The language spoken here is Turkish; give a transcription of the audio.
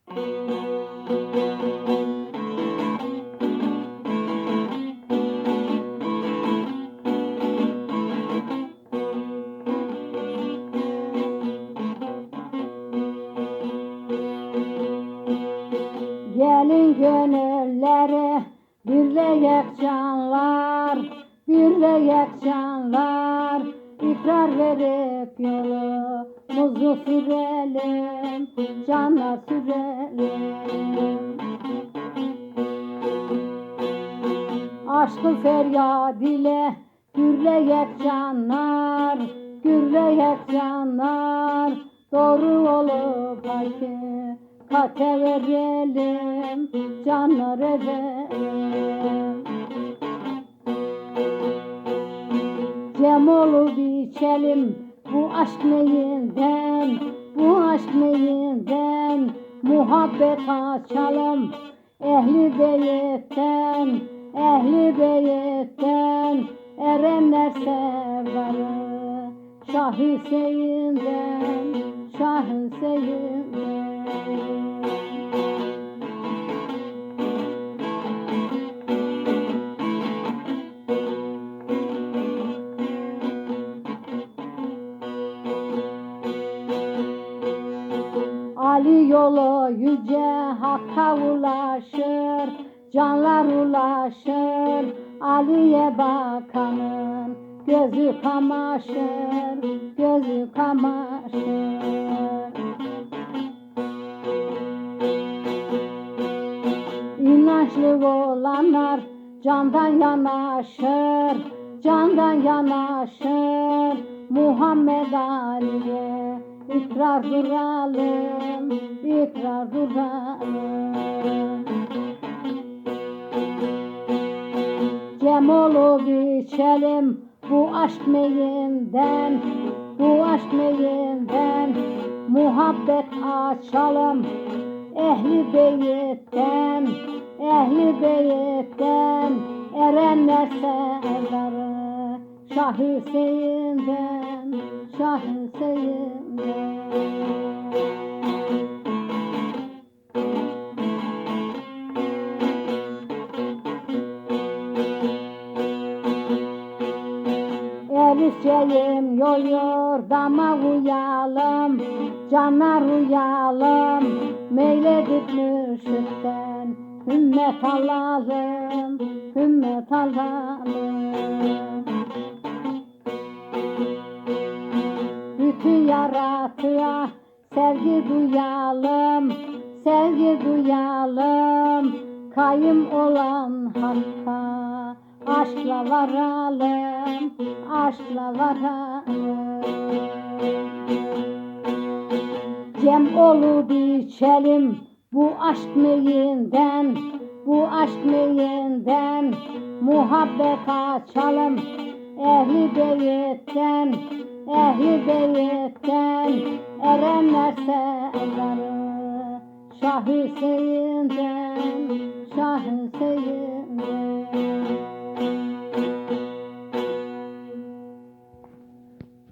Gelin gönülleri birleyek canlar, birleyek canlar. İkrar verip yolumuzu sürelim, canla sürelim. Aşkı feryat ile gürleyek canlar, gürleyek canlar. Doğru olup hakikate verelim, canlar edelim. Cem olup içelim bu aşk neyinden, bu aşk neyinden. Muhabbet açalım ehli beyitten, ehli beyitten. Erenler serdarı Şah Hüseyin'den, Şah Hüseyin'den. Ali yolu yüce Hakk'a ulaşır, canlar ulaşır. Ali'ye bakanın gözü kamaşır, gözü kamaşır. İnançlı olanlar candan yanaşır, candan yanaşır. Muhammed Ali'ye ikrar duralım, ikrar duralım. Cem olup içelim bu aşk meyinden, bu aşk meyinden. Muhabbet açalım ehli beyitten, ehli beyitten. Erenler serdarı Şah Hüseyin'den, Şah Hüseyin'den. Elifçeyim yoyor dama uyalım, canlar uyalım. Meyledip mürşitten ümmet alalım, ümmet alalım. Bütün yaratığa sevgi duyalım, sevgi duyalım. Kayım olan Hakk'a aşkla varalım, aşkla varalım. Cem olup içelim bu aşk meyinden, bu aşk meyinden. Muhabbet açalım ehli beyitten, ehli beyitten. Erenler serdarı Şah Hüseyin'den, Şah Hüseyin'den.